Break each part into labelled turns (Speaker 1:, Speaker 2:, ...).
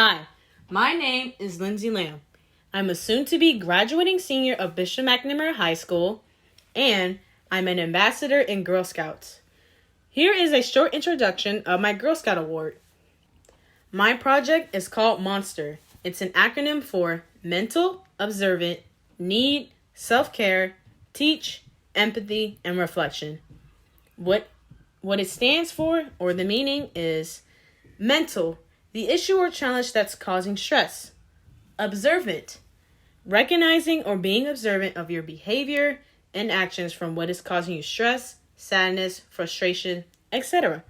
Speaker 1: Hi, my name is Lindsay Lamb. I'm a soon-to-be graduating senior of Bishop McNamara High School, and I'm an ambassador in Girl Scouts. Here is a short introduction of my Girl Scout Award. My project is called MONSTER. It's an acronym for Mental, Observant, Need, Self-Care, Teach, Empathy, and Reflection. What it stands for, or the meaning, is mental, the issue or challenge that's causing stress. Observant, recognizing or being observant of your behavior and actions from what is causing you stress, sadness, frustration, etc.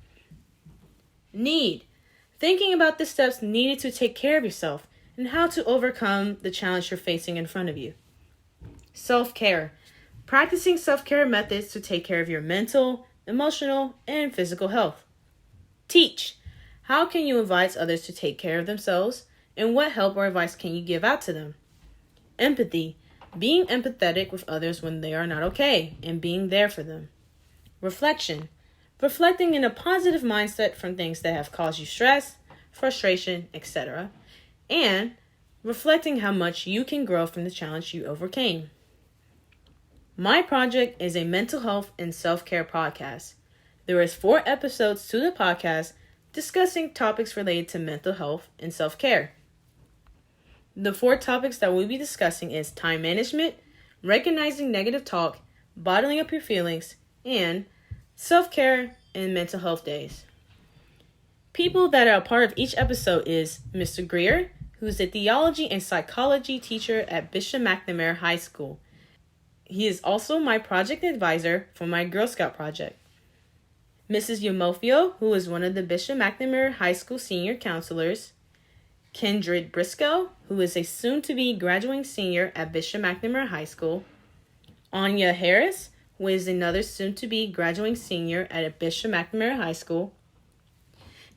Speaker 1: Need, thinking about the steps needed to take care of yourself and how to overcome the challenge you're facing in front of you. Self-care, practicing self-care methods to take care of your mental, emotional, and physical health. Teach, how can you advise others to take care of themselves, and what help or advice can you give out to them? Empathy, being empathetic with others when they are not okay, and being there for them. Reflection, reflecting in a positive mindset from things that have caused you stress, frustration, etc. And reflecting how much you can grow from the challenge you overcame. My project is a mental health and self-care podcast. There is 4 episodes to the podcast discussing topics related to mental health and self-care. The 4 topics that we'll be discussing is time management, recognizing negative talk, bottling up your feelings, and self-care and mental health days. People that are a part of each episode is Mr. Greer, who's a theology and psychology teacher at Bishop McNamara High School. He is also my project advisor for my Girl Scout project. Mrs. Yemofio, who is one of the Bishop McNamara High School senior counselors. Kendrid Briscoe, who is a soon-to-be graduating senior at Bishop McNamara High School. Anya Harris, who is another soon-to-be graduating senior at Bishop McNamara High School.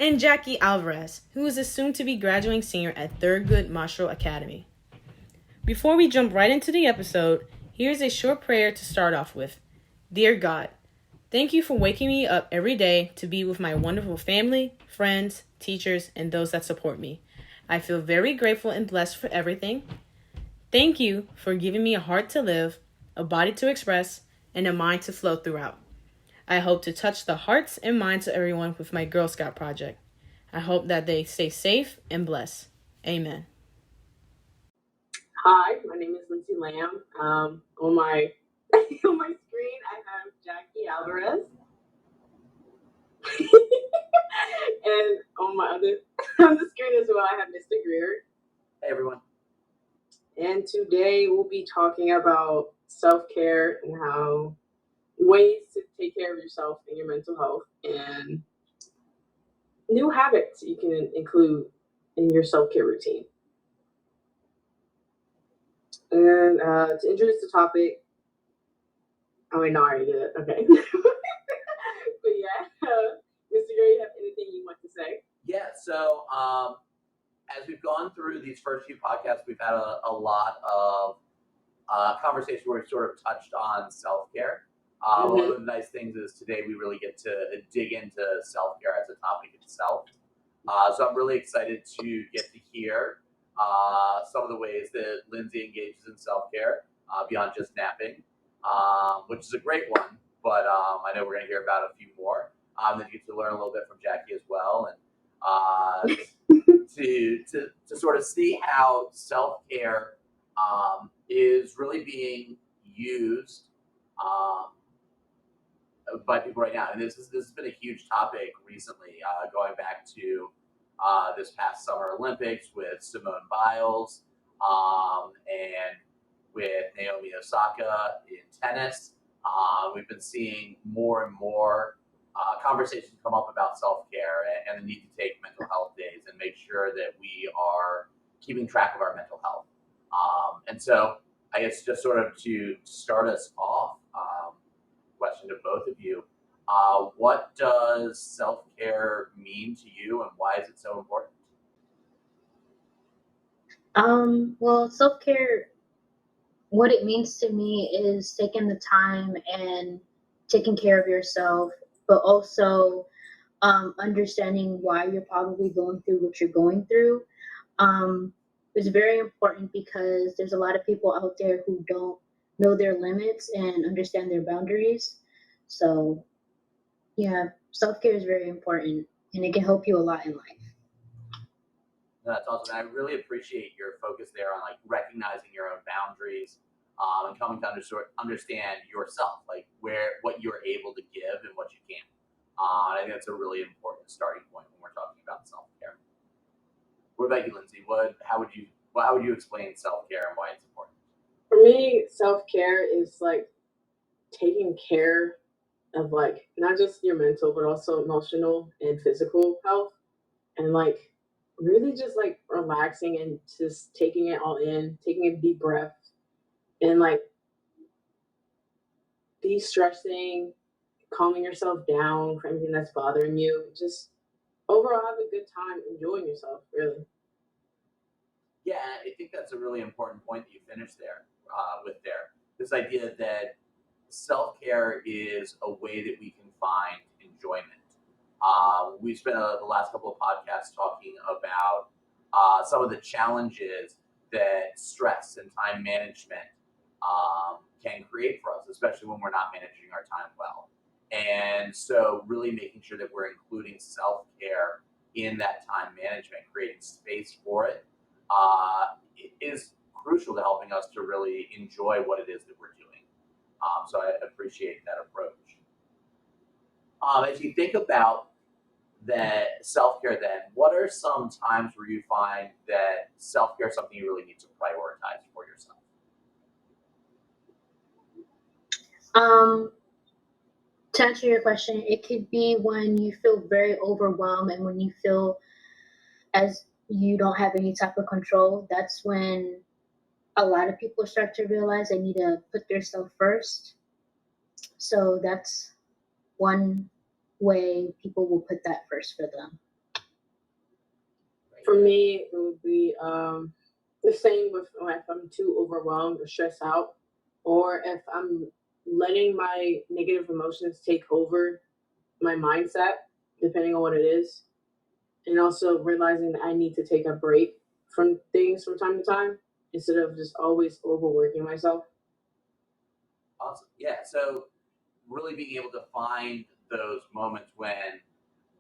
Speaker 1: And Jacke Alvarez, who is a soon-to-be graduating senior at Thurgood Marshall Academy. Before we jump right into the episode, here's a short prayer to start off with. Dear God, thank you for waking me up every day to be with my wonderful family, friends, teachers, and those that support me. I feel very grateful and blessed for everything. Thank you for giving me a heart to live, a body to express, and a mind to flow throughout. I hope to touch the hearts and minds of everyone with my Girl Scout project. I hope that they stay safe and blessed. Amen.
Speaker 2: Hi, my name is Lindsay Lamb. On my on my screen, I have Jacke Alvarez, and on the screen as well, I have Mr. Greer.
Speaker 3: Hey everyone.
Speaker 2: And today we'll be talking about self-care and how ways to take care of yourself and your mental health, and new habits you can include in your self-care routine. And to introduce the topic, I already did it. Okay. But yeah, Mr. Gray, you have anything you want to say?
Speaker 3: Yeah, so as we've gone through these first few podcasts, we've had a lot of conversations where we've sort of touched on self-care. One of the nice things is today we really get to dig into self-care as a topic itself. So I'm really excited to get to hear some of the ways that Lindsay engages in self-care beyond just napping, which is a great one, but I know we're going to hear about a few more. Then you get to learn a little bit from Jacke as well, and to sort of see how self-care is really being used by people right now. And this has been a huge topic recently, going back to this past Summer Olympics with Simone Biles and with Naomi Osaka in tennis. We've been seeing more and more conversations come up about self-care and the need to take mental health days and make sure that we are keeping track of our mental health. And so I guess just sort of to start us off, question to both of you, what does self-care mean to you and why is it so important?
Speaker 4: Well, self-care, what it means to me is taking the time and taking care of yourself, but also understanding why you're probably going through what you're going through. It's very important because there's a lot of people out there who don't know their limits and understand their boundaries. So, yeah, self care is very important and it can help you a lot in life.
Speaker 3: That's awesome. And I really appreciate your focus there on like recognizing your own boundaries and coming to understand yourself, like what you're able to give and what you can't. And I think that's a really important starting point when we're talking about self care. What about you, Lindsay? How would you explain self care and why it's important?
Speaker 2: For me, self care is like taking care of like not just your mental but also emotional and physical health, and like really just like relaxing and just taking it all in, taking a deep breath, and like de-stressing, calming yourself down for anything that's bothering you. Just overall have a good time enjoying yourself, really.
Speaker 3: Yeah, I think that's a really important point that you finished there this idea that self care is a way that we can find enjoyment. We spent the last couple of podcasts talking about some of the challenges that stress and time management can create for us, especially when we're not managing our time well. And so, really making sure that we're including self care in that time management, creating space for it, is crucial to helping us to really enjoy what it is that we're doing. So I appreciate that approach. As you think about that self-care, then, what are some times where you find that self-care is something you really need to prioritize for yourself?
Speaker 4: To answer your question, it could be when you feel very overwhelmed and when you feel as you don't have any type of control. That's when a lot of people start to realize they need to put themselves first. So that's one way people will put that first for them.
Speaker 2: For me, it would be the same with if I'm too overwhelmed or stressed out, or if I'm letting my negative emotions take over my mindset, depending on what it is, and also realizing that I need to take a break from things from time to time instead of just always overworking myself.
Speaker 3: Awesome. Yeah. So really being able to find those moments when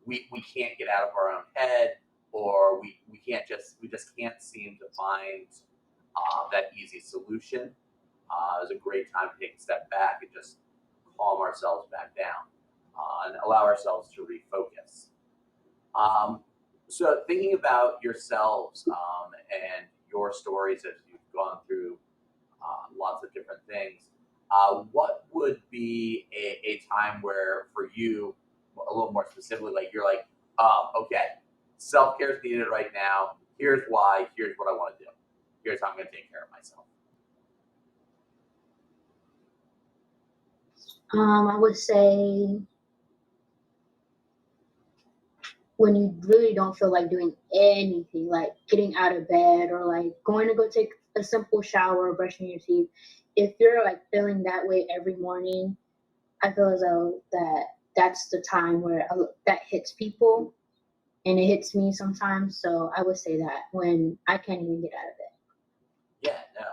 Speaker 3: we can't get out of our own head, or we just can't seem to find that easy solution. Is a great time to take a step back and just calm ourselves back down and allow ourselves to refocus. So thinking about yourselves and your stories as you've gone through lots of different things, what would be a time where for you, a little more specifically, like you're like, okay, self-care is needed right now. Here's why. Here's what I want to do. Here's how I'm going to take care of myself.
Speaker 4: I would say when you really don't feel like doing anything, like getting out of bed or like going to go take a simple shower or brushing your teeth. If you're like feeling that way every morning, I feel as though that's the time where that hits people, and it hits me sometimes. So I would say that when I can't even get out of bed.
Speaker 3: Yeah, no,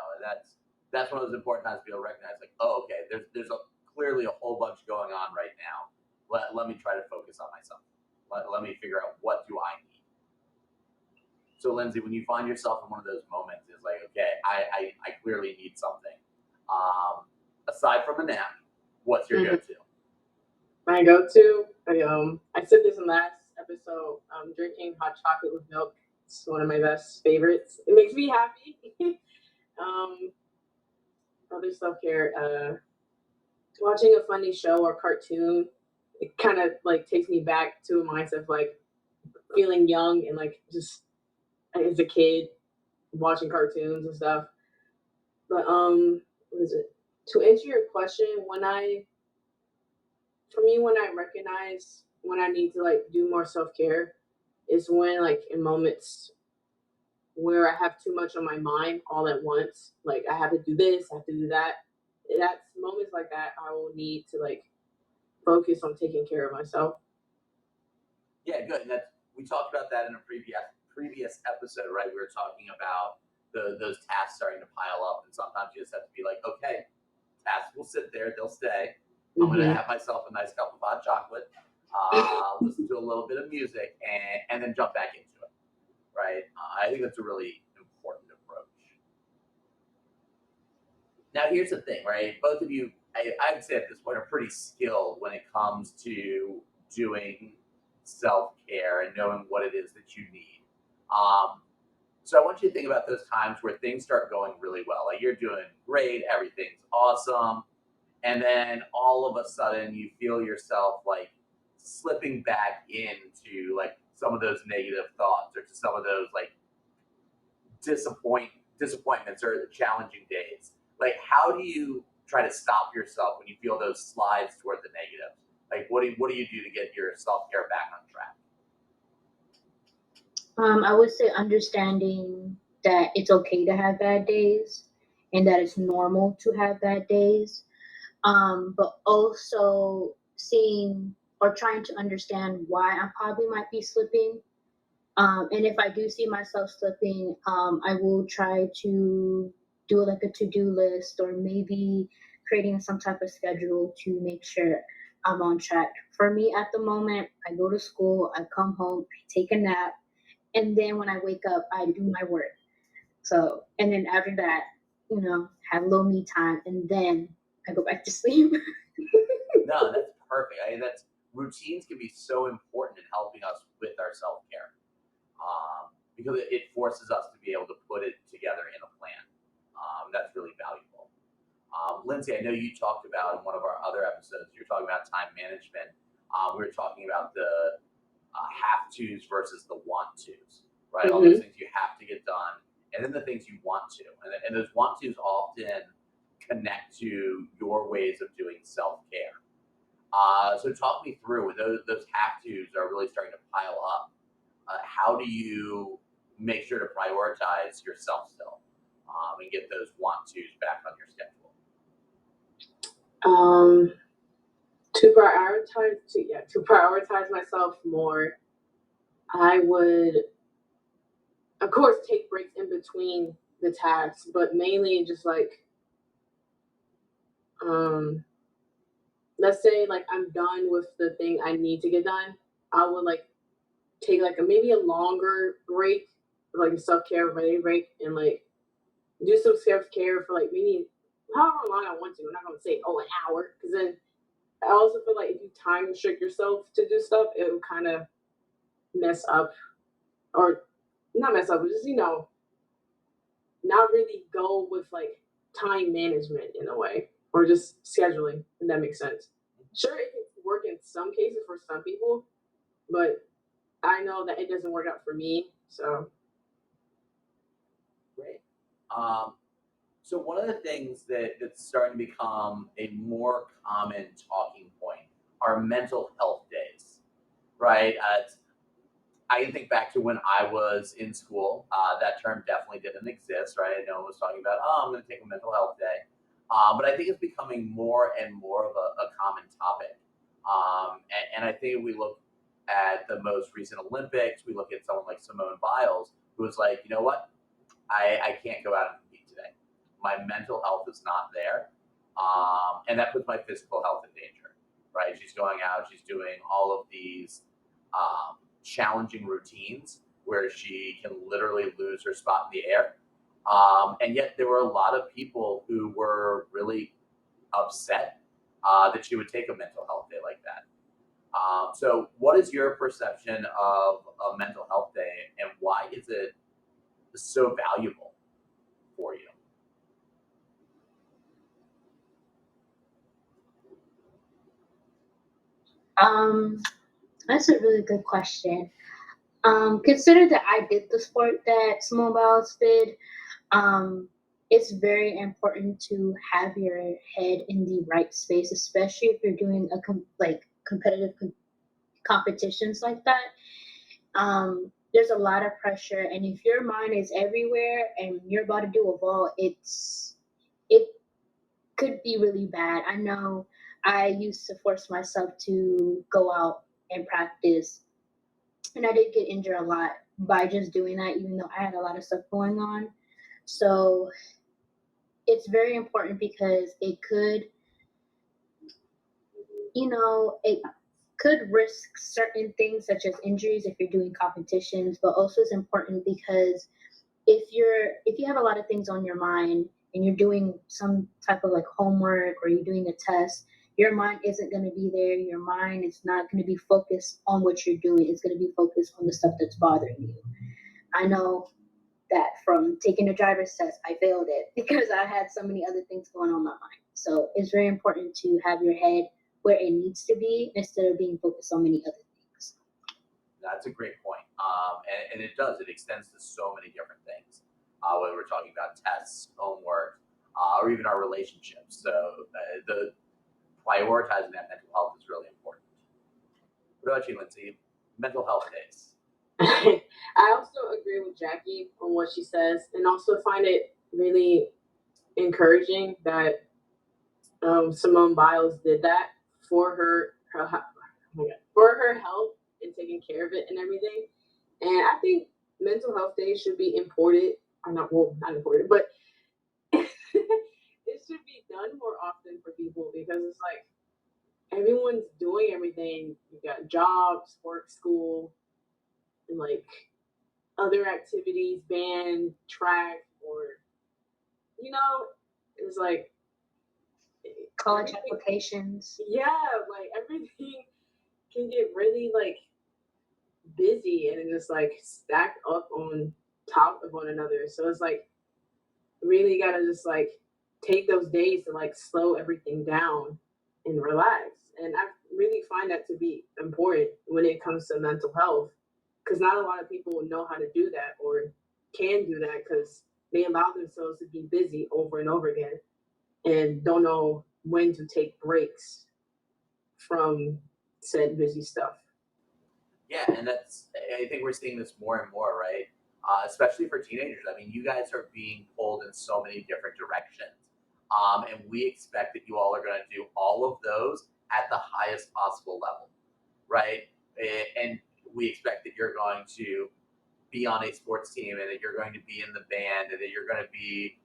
Speaker 3: that's one of those important times to be able to recognize, like, oh, okay, there's clearly a whole bunch going on right now. Let me try to focus on myself. Let me figure out what do I need. So, Lindsay, when you find yourself in one of those moments, it's like, okay, I clearly need something. Aside from a nap, what's your go-to?
Speaker 2: My go-to, I said this in last episode, drinking hot chocolate with milk. It's one of my best favorites. It makes me happy. Other self-care, watching a funny show or cartoon, it kind of like takes me back to a mindset of like feeling young and like just as a kid watching cartoons and stuff. But what is it? To answer your question, when I recognize when I need to like do more self care, is when like in moments where I have too much on my mind all at once. Like I have to do this, I have to do that. That's moments like that I will need to like focus on taking care of myself.
Speaker 3: Yeah, good. And we talked about that in a previous previous episode, right, we were talking about those tasks starting to pile up, and sometimes you just have to be like, okay, tasks will sit there, they'll stay. I'm gonna have myself a nice cup of hot chocolate, listen to a little bit of music, and then jump back into it, right? I think that's a really important approach. Now, here's the thing, right? Both of you, I would say at this point, are pretty skilled when it comes to doing self-care and knowing what it is that you need. So I want you to think about those times where things start going really well. Like you're doing great, everything's awesome, and then all of a sudden you feel yourself like slipping back into like some of those negative thoughts or to some of those like disappointments or the challenging days. Like, how do you try to stop yourself when you feel those slides toward the negatives? Like, what do you do to get your self-care back on track?
Speaker 4: I would say understanding that it's okay to have bad days and that it's normal to have bad days. But also seeing or trying to understand why I probably might be slipping. And if I do see myself slipping, I will try to do like a to-do list or maybe creating some type of schedule to make sure I'm on track. For me at the moment, I go to school, I come home, I take a nap, and then when I wake up, I do my work. So, and then after that, have a little me time, and then I go back to sleep.
Speaker 3: No, that's perfect. I mean, that's routines can be so important in helping us with our self-care, because it forces us to be able to put it together in a plan. That's really valuable. Lindsay, I know you talked about in one of our other episodes, you're talking about time management. We were talking about the have tos versus the want tos, right? All those things you have to get done, and then the things you want to. And those want tos often connect to your ways of doing self-care. So talk me through when those have tos are really starting to pile up. How do you make sure to prioritize yourself still and get those want tos back on your schedule?
Speaker 2: To prioritize myself more, I would, of course, take breaks in between the tasks, but mainly just like, let's say like I'm done with the thing I need to get done. I would like take like maybe a longer break, like a self-care break, and like do some self-care for like maybe however long I want to. I'm not gonna say an hour, because then I also feel like if you time restrict yourself to do stuff, it will kind of mess up, or not mess up, but just not really go with like time management in a way, or just scheduling. If that makes sense. Sure, it can work in some cases for some people, but I know that it doesn't work out for me. So
Speaker 3: Great. So one of the things that's starting to become a more common talking point are mental health days, right? I can think back to when I was in school. That term definitely didn't exist, right? No one was talking about, oh, I'm going to take a mental health day. But I think it's becoming more and more of a common topic. And I think if we look at the most recent Olympics, we look at someone like Simone Biles, who was like, you know what? I can't go out and compete today. My mental health is not there. And that puts my physical health in danger, right? She's going out, she's doing all of these challenging routines where she can literally lose her spot in the air. And yet there were a lot of people who were really upset that she would take a mental health day like that. So what is your perception of a mental health day, and why is it so valuable for you?
Speaker 4: That's a really good question. Consider that I did the sport that Simone Biles did. It's very important to have your head in the right space, especially if you're doing competitive competitions like that. There's a lot of pressure, and if your mind is everywhere and you're about to do a vault, it could be really bad. I know I used to force myself to go out and practice, and I did get injured a lot by just doing that, even though I had a lot of stuff going on. So it's very important because it could, it could risk certain things such as injuries if you're doing competitions, but also it's important because if you have a lot of things on your mind and you're doing some type of like homework or you're doing a test, your mind isn't going to be there. Your mind is not going to be focused on what you're doing. It's going to be focused on the stuff that's bothering you. I know that from taking a driver's test, I failed it because I had so many other things going on my mind. So it's very important to have your head where it needs to be instead of being focused on many other things.
Speaker 3: That's a great point. And it does. It extends to so many different things, whether we're talking about tests, homework, or even our relationships. So the prioritizing that mental health is really important. What about you, Lindsay? Mental health days.
Speaker 2: I also agree with Jackie on what she says, and also find it really encouraging that Simone Biles did that for for her health and taking care of it and everything. And I think mental health days should be imported. Or not, well, not imported, but it should be done more often for people because it's like everyone's doing everything. You got jobs, work, school, and like other activities, band, track, or it's like
Speaker 4: College applications.
Speaker 2: Yeah, like everything can get really like busy and just like stacked up on top of one another. So it's like really gotta just like take those days to like slow everything down and relax. And I really find that to be important when it comes to mental health because not a lot of people know how to do that or can do that because they allow themselves to be busy over and over again and don't know when to take breaks from said busy stuff.
Speaker 3: Yeah, and I think we're seeing this more and more, right? Especially for teenagers. I mean, you guys are being pulled in so many different directions. And we expect that you all are going to do all of those at the highest possible level, right? And we expect that you're going to be on a sports team and that you're going to be in the band and that you're going to be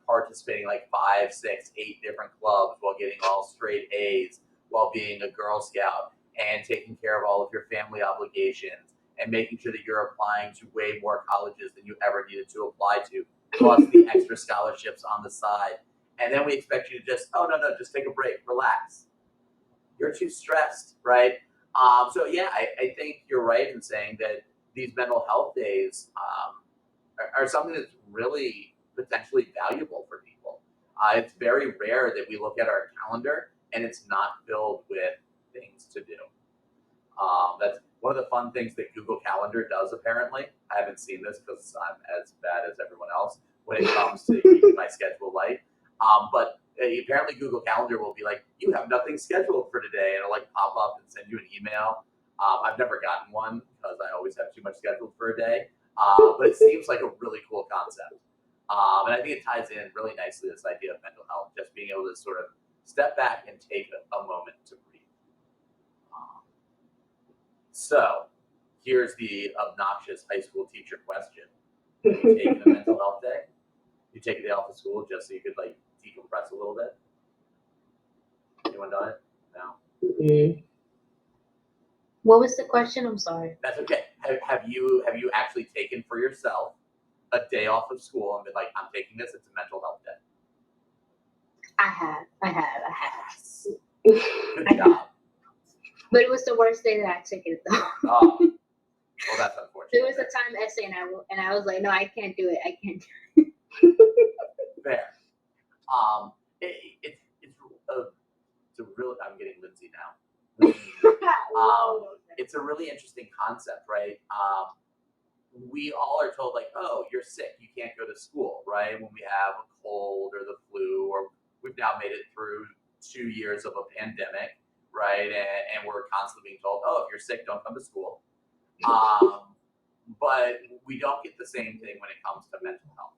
Speaker 3: participating like 5, 6, 8 different clubs while getting all straight A's while being a Girl Scout and taking care of all of your family obligations and making sure that you're applying to way more colleges than you ever needed to apply to, plus the extra scholarships on the side. And then we expect you to just just take a break, relax. You're too stressed, right? So yeah, I think you're right in saying that these mental health days are something that's really potentially valuable for people. It's very rare that we look at our calendar and it's not filled with things to do. That's one of the fun things that Google Calendar does, apparently. I haven't seen this because I'm as bad as everyone else when it comes to keeping my schedule light. But apparently Google Calendar will be like, you have nothing scheduled for today. And it'll like pop up and send you an email. I've never gotten one because I always have too much scheduled for a day. But it seems like a really cool concept. And I think it ties in really nicely this idea of mental health, just being able to sort of step back and take a moment to breathe. So here's the obnoxious high school teacher question. Have you taken a mental health day? You take a day off of school just so you could like decompress a little bit? Anyone done it? No.
Speaker 2: Mm-hmm.
Speaker 4: What was the question? I'm sorry.
Speaker 3: That's okay. Have you actually taken for yourself a day off of school and been like, I'm taking this, it's a mental health day?
Speaker 4: I have.
Speaker 3: Yes. Good job.
Speaker 4: But it was the worst day that I took it though.
Speaker 3: Oh, well, that's unfortunate.
Speaker 4: It was a time essay, and I was like, no, I can't do it. I can't do
Speaker 3: it. Fair. It's a real. I'm getting Lindsay now. It's a really interesting concept, right? We all are told like, oh, you're sick, you can't go to school, right? When we have a cold or the flu, or we've now made it through 2 years of a pandemic, right? And we're constantly being told, oh, if you're sick, don't come to school. But we don't get the same thing when it comes to mental health.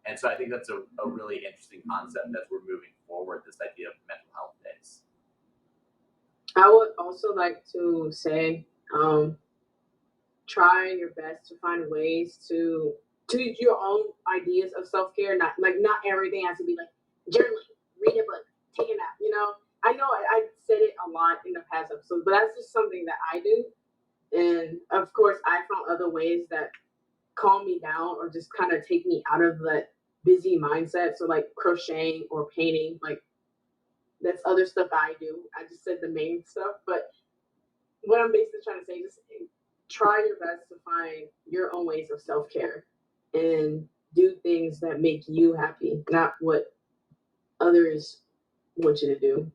Speaker 3: And so I think that's a really interesting concept as we're moving forward, this idea of mental health days.
Speaker 2: I would also like to say, try your best to find ways to use your own ideas of self-care. Not everything has to be like journaling, read a book, take a nap. I know I said it a lot in the past episodes, but that's just something that I do. And of course, I found other ways that calm me down or just kind of take me out of that busy mindset. So like crocheting or painting, like that's other stuff I do. I just said the main stuff, but what I'm basically trying to say is try your best to find your own ways of self-care and do things that make you happy, not what others want you to do.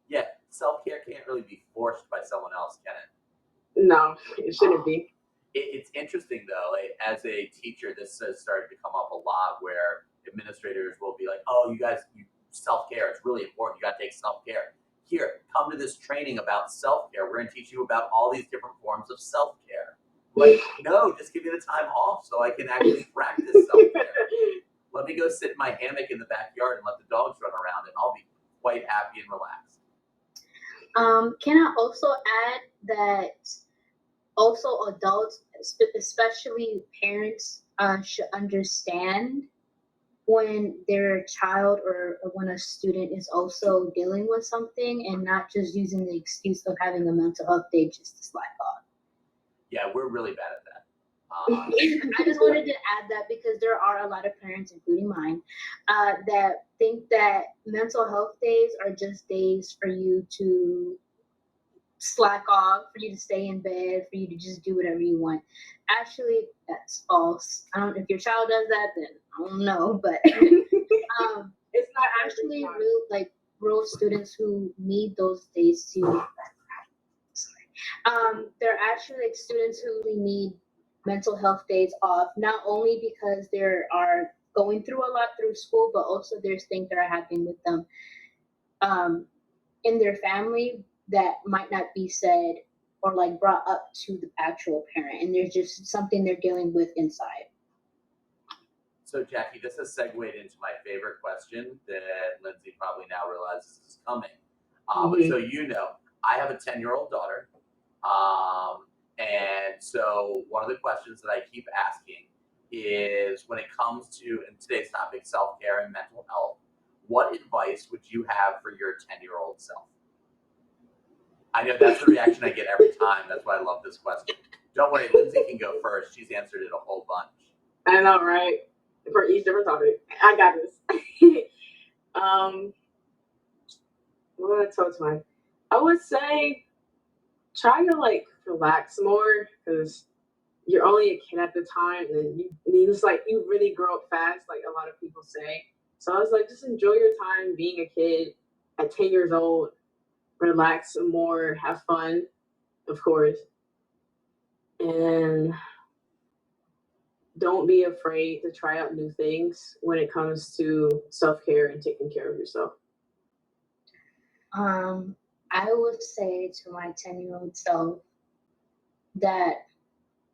Speaker 3: Yeah, self-care can't really be forced by someone else, can it?
Speaker 2: No, it shouldn't be.
Speaker 3: It's interesting though, as a teacher, this has started to come up a lot where administrators will be like, oh, you guys, self-care, it's really important. You got to take self-care. Here, come to this training about self-care. We're going to teach you about all these different forms of self-care. Like, no, just give me the time off so I can actually practice self-care. Let me go sit in my hammock in the backyard and let the dogs run around and I'll be quite happy and relaxed.
Speaker 4: Can I also add that also adults, especially parents, should understand when their child or when a student is also dealing with something and not just using the excuse of having a mental health day just to slack off.
Speaker 3: Yeah, we're really bad at that.
Speaker 4: I just wanted to add that because there are a lot of parents, including mine, that think that mental health days are just days for you to slack off, for you to stay in bed, for you to just do whatever you want. Actually, that's false. If your child does that, then I don't know, but it's not actually real students who need those days to. They're actually like students who really need mental health days off, not only because they are going through a lot through school, but also there's things that are happening with them in their family that might not be said or like brought up to the actual parent, and there's just something they're dealing with inside.
Speaker 3: So Jackie, this has segued into my favorite question that Lindsay probably now realizes is coming. But so I have a 10-year-old daughter. And so one of the questions that I keep asking is when it comes to, and today's topic, self-care and mental health, what advice would you have for your 10-year-old self? I know that's the reaction I get every time. That's why I love this question. Don't worry, Lindsay can go first. She's answered it a whole bunch.
Speaker 2: I know, right? For each different topic. I got this. What would I tell to my? I would say try to relax more because you're only a kid at the time, and you really grow up fast, like a lot of people say. So I was like, just enjoy your time being a kid at 10 years old. Relax some more, have fun, of course, and don't be afraid to try out new things when it comes to self-care and taking care of yourself.
Speaker 4: I would say to my 10-year-old self that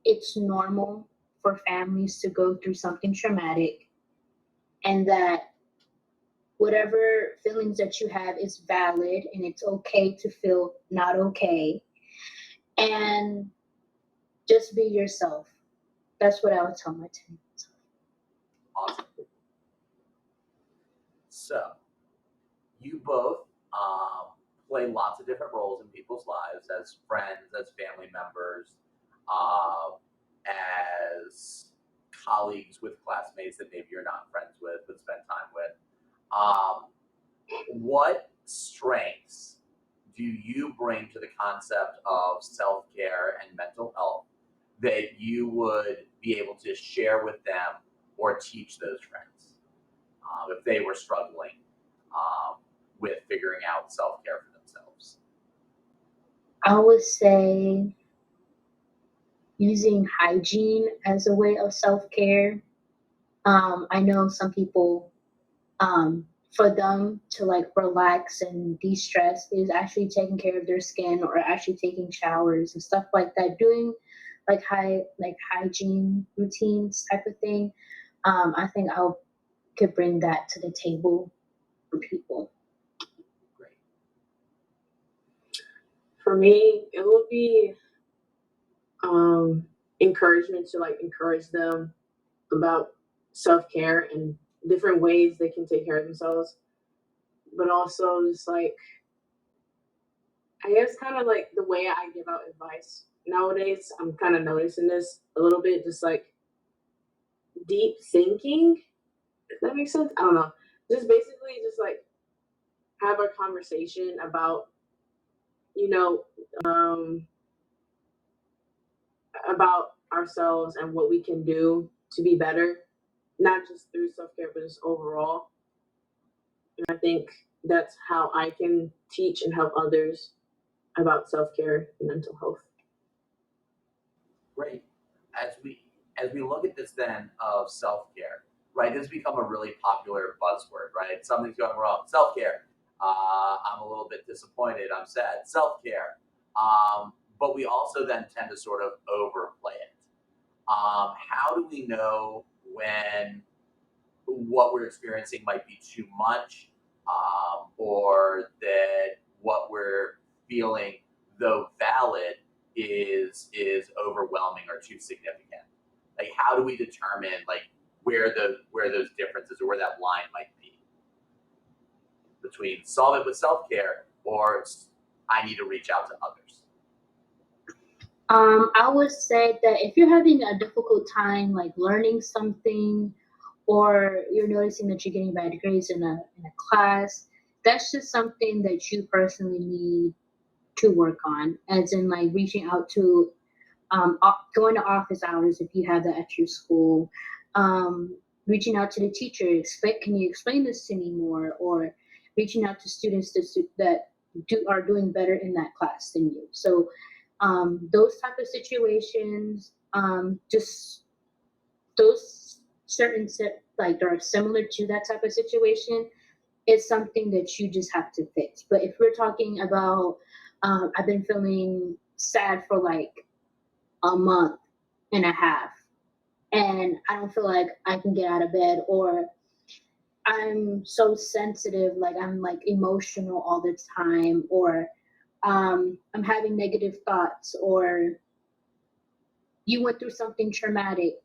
Speaker 4: it's normal for families to go through something traumatic, and that whatever feelings that you have is valid, and it's okay to feel not okay, and just be yourself. That's what I would tell my 10-year-old self.
Speaker 3: Awesome. So you both play lots of different roles in people's lives as friends, as family members, as colleagues with classmates that maybe you're not friends with but spend time with. What strengths do you bring to the concept of self-care and mental health that you would be able to share with them or teach those friends if they were struggling with figuring out self-care for themselves?
Speaker 4: I would say using hygiene as a way of self-care. I know some people, for them to relax and de-stress is actually taking care of their skin or actually taking showers and stuff like that, doing hygiene routines type of thing. I think I could bring that to the table for people.
Speaker 3: Great.
Speaker 2: For me, it would be encouragement to like encourage them about self-care and different ways they can take care of themselves, but also just like I guess kind of like the way I give out advice nowadays. I'm kind of noticing this a little bit, just like deep thinking. If that makes sense, I don't know. Just basically, just like have a conversation about you know um, about ourselves and what we can do to be better, not just through self care, but just overall. And I think that's how I can teach and help others about self care and mental health.
Speaker 3: Great. As we look at this then of self-care, right? This has become a really popular buzzword, right? Something's going wrong. Self-care. I'm a little bit disappointed. I'm sad. Self-care. But we also then tend to sort of overplay it. How do we know when what we're experiencing might be too much, or that what we're feeling, though valid, is overwhelming or too significant? Like, how do we determine like where those differences or where that line might be between solve it with self care or I need to reach out to others?
Speaker 4: I would say that if you're having a difficult time, like learning something, or you're noticing that you're getting bad grades in a class, that's just something that you personally need to work on, as in like reaching out to going to office hours if you have that at your school, reaching out to the teacher, can you explain this to me more, or reaching out to students that are doing better in that class than you. So those type of situations, just those certain like that are similar to that type of situation, is something that you just have to fix. But if we're talking about, I've been feeling sad for like a month and a half, and I don't feel like I can get out of bed, or I'm so sensitive, like I'm like emotional all the time, or I'm having negative thoughts, or you went through something traumatic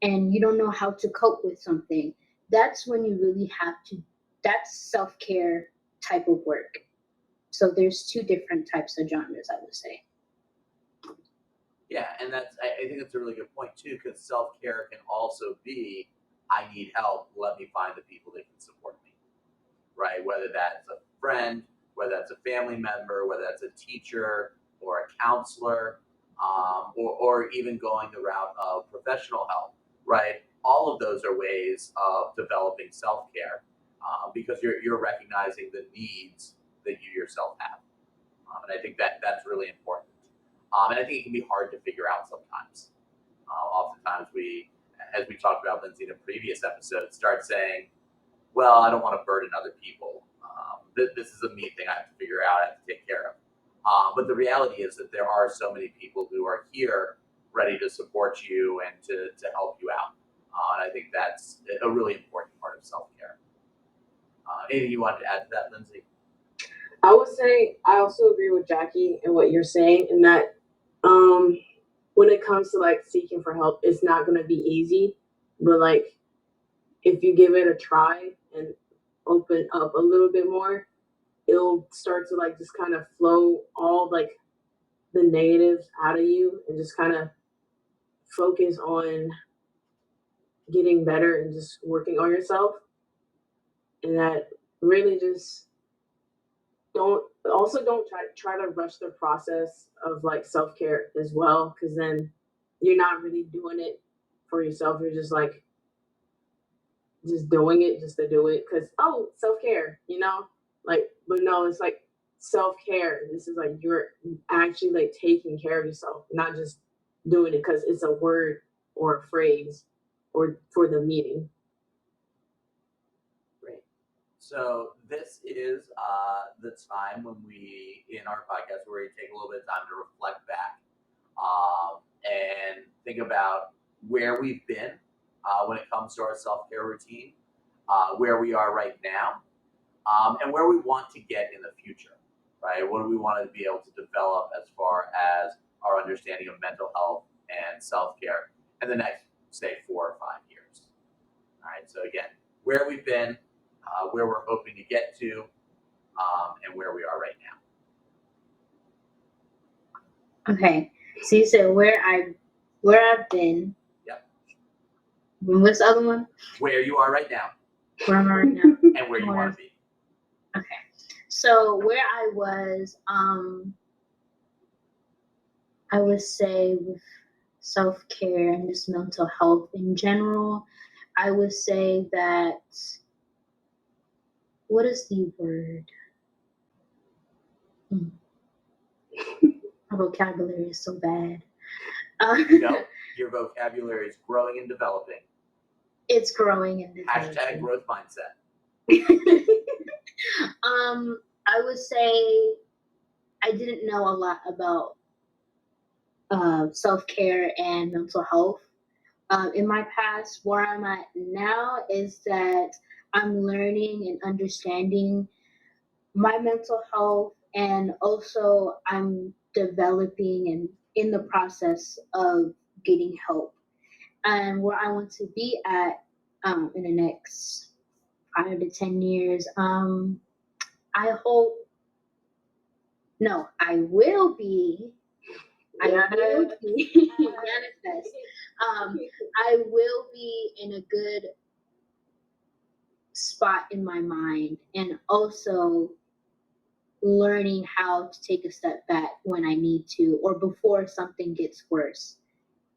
Speaker 4: and you don't know how to cope with something, that's when you really have to, that's self-care type of work. So there's two different types of genres, I would say.
Speaker 3: Yeah, and I think that's a really good point too, because self care can also be I need help. Let me find the people that can support me, right? Whether that's a friend, whether that's a family member, whether that's a teacher or a counselor, or even going the route of professional help, right? All of those are ways of developing self care, because you're recognizing the needs that you yourself have, and I think that's really important. And I think it can be hard to figure out sometimes. Oftentimes as we talked about, Lindsay, in a previous episode, start saying, well, I don't want to burden other people. This is a me thing I have to figure out, I have to take care of. But the reality is that there are so many people who are here ready to support you and to help you out. And I think that's a really important part of self-care. Anything you want to add to that, Lindsay?
Speaker 2: I would say I also agree with Jackie and what you're saying, in that when it comes to like seeking for help, it's not going to be easy, but like if you give it a try and open up a little bit more, it'll start to like just kind of flow all like the negatives out of you and just kind of focus on getting better and just working on yourself. And that really just don't try to rush the process of like self-care as well, because then you're not really doing it for yourself. You're just like just doing it just to do it because oh, self-care, like, but no, it's like self-care. This is like you're actually like taking care of yourself, not just doing it because it's a word or a phrase or for the meeting.
Speaker 3: Great. So this is the time when we, in our podcast, where we take a little bit of time to reflect back, and think about where we've been when it comes to our self-care routine, where we are right now, and where we want to get in the future, right? What do we want to be able to develop as far as our understanding of mental health and self-care in the next, say, 4 or 5 years. All right, so again, where we've been, where we're hoping to get to, and where we are right now.
Speaker 4: Okay, so you said where I've been.
Speaker 3: Yep.
Speaker 4: What's the other one?
Speaker 3: Where you are right now.
Speaker 4: Where am I right now?
Speaker 3: And where you want to be.
Speaker 4: Okay, so where I was, I would say with self-care and just mental health in general, I would say that, what is the word? My vocabulary is so bad.
Speaker 3: No, your vocabulary is growing and developing.
Speaker 4: It's growing and developing.
Speaker 3: Hashtag growth mindset.
Speaker 4: I would say I didn't know a lot about self-care and mental health. In my past, where I'm at now is that I'm learning and understanding my mental health, and also I'm developing and in the process of getting help. And where I want to be at in the next 5 to 10 years, I hope, no, I will be. Manifest. I will be in a good spot in my mind, and also learning how to take a step back when I need to, or before something gets worse,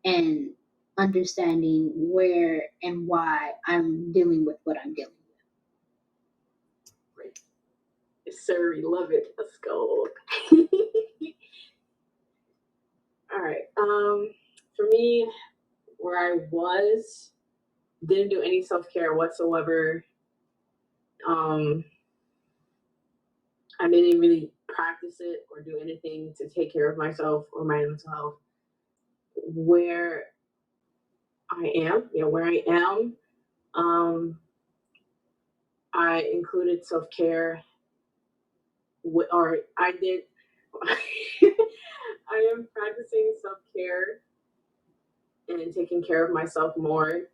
Speaker 4: and understanding where and why I'm dealing with what I'm dealing with.
Speaker 3: Great.
Speaker 2: Yes, sir, we love it. Let's go. All right. For me, where I was, didn't do any self-care whatsoever. I didn't really practice it or do anything to take care of myself or my mental health. Where I am, I included self-care, or I did. I am practicing self-care and taking care of myself more.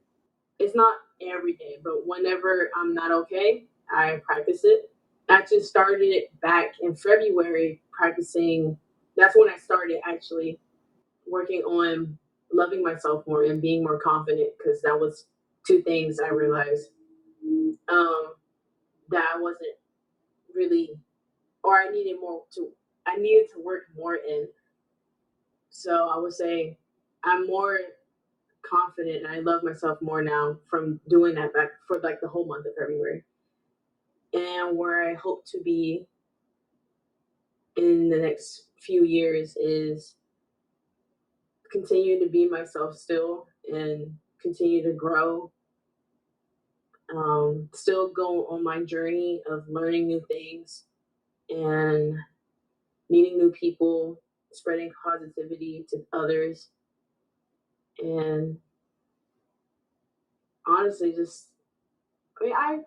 Speaker 2: It's not every day, but whenever I'm not okay, I practice it. I actually started it back in February, practicing. That's when I started actually working on loving myself more and being more confident, because that was two things I realized that I wasn't really, or I needed to work more in. So I would say I'm more confident and I love myself more now from doing that back for like the whole month of February. And where I hope to be in the next few years is continue to be myself still and continue to grow. Still go on my journey of learning new things and meeting new people, spreading positivity to others, and honestly, I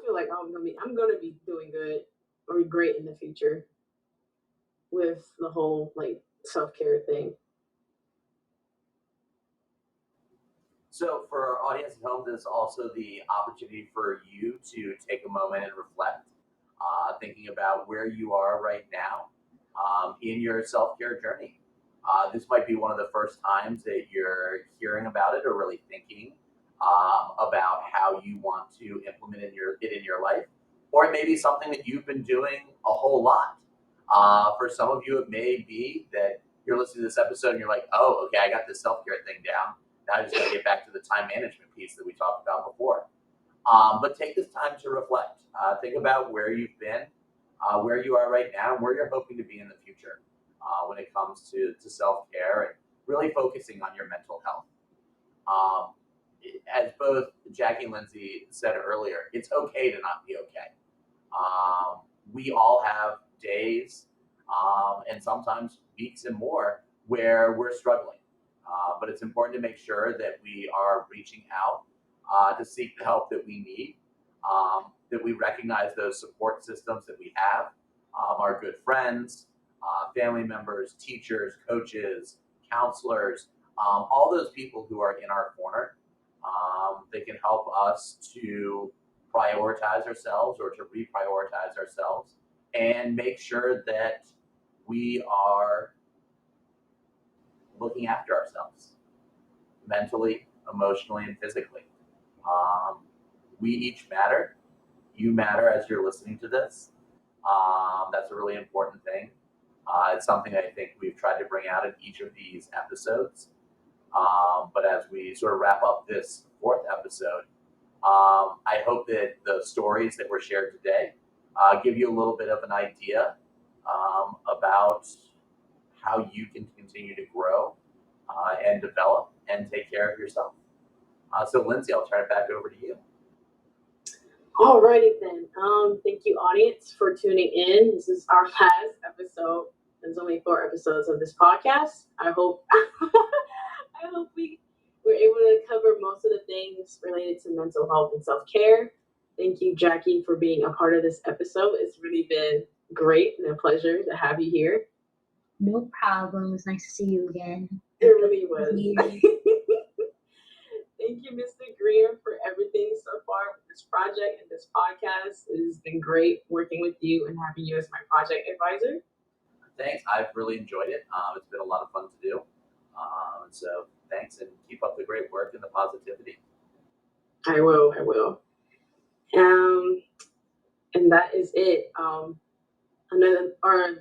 Speaker 2: feel like I'm gonna be doing good or great in the future with the whole like self-care thing.
Speaker 3: So for our audience at home, this is also the opportunity for you to take a moment and reflect, thinking about where you are right now in your self-care journey. This might be one of the first times that you're hearing about it or really thinking about how you want to implement it in your life, or it may be something that you've been doing a whole lot. For some of you, it may be that you're listening to this episode and you're like, oh, okay, I got this self-care thing down. Now I just got to get back to the time management piece that we talked about before. But take this time to reflect. Think about where you've been, where you are right now, and where you're hoping to be in the future when it comes to self-care and really focusing on your mental health. As both Jackie and Lindsay said earlier, it's okay to not be okay. We all have days and sometimes weeks and more where we're struggling. But it's important to make sure that we are reaching out to seek the help that we need, that we recognize those support systems that we have, our good friends, family members, teachers, coaches, counselors, all those people who are in our corner. They can help us to prioritize ourselves or to reprioritize ourselves and make sure that we are looking after ourselves mentally, emotionally, and physically. We each matter. You matter as you're listening to this. That's a really important thing. It's something I think we've tried to bring out in each of these episodes. But as we sort of wrap up this fourth episode, I hope that the stories that were shared today give you a little bit of an idea about how you can continue to grow and develop and take care of yourself. So Lindsay, I'll turn it back over to you.
Speaker 2: Alrighty then. Thank you, audience, for tuning in. This is our last episode. There's only 4 episodes of this podcast. I hope we were able to cover most of the things related to mental health and self-care. Thank you, Jackie, for being a part of this episode. It's really been great and a pleasure to have you here.
Speaker 4: No problem. It's nice to see you again.
Speaker 2: It really was. Thank you, Mr. Greer, for everything so far with this project and this podcast. It has been great working with you and having you as my project advisor.
Speaker 3: Thanks. I've really enjoyed it. It's been a lot of fun to do. So thanks, and keep up the great work and the positivity.
Speaker 2: I will. And that is it. Our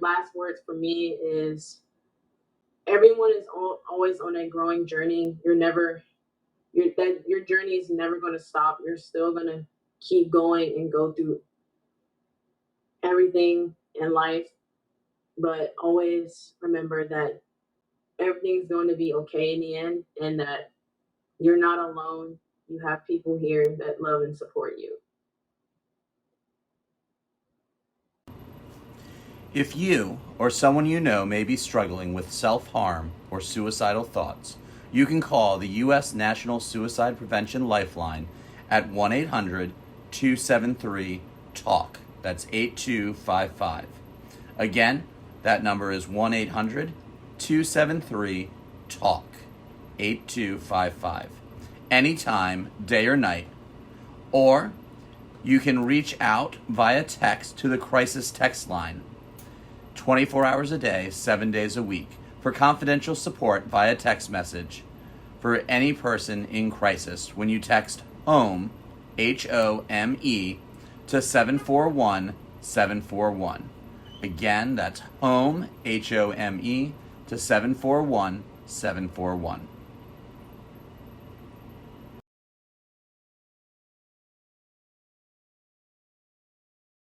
Speaker 2: last words for me is everyone is always on a growing journey. Your journey is never going to stop. You're still going to keep going and go through everything in life. But always remember that everything's going to be okay in the end, and that you're not alone. You have people here that love and support you.
Speaker 3: If you or someone you know may be struggling with self-harm or suicidal thoughts, you can call the U.S. National Suicide Prevention Lifeline at 1-800-273-TALK. That's 8255. Again, that number is 1-800-273-TALK. 8255. Anytime, day or night. Or you can reach out via text to the crisis text line 24 hours a day, 7 days a week for confidential support via text message for any person in crisis when you text HOME, HOME, to 741-741. Again, that's HOME, HOME, to 741-741.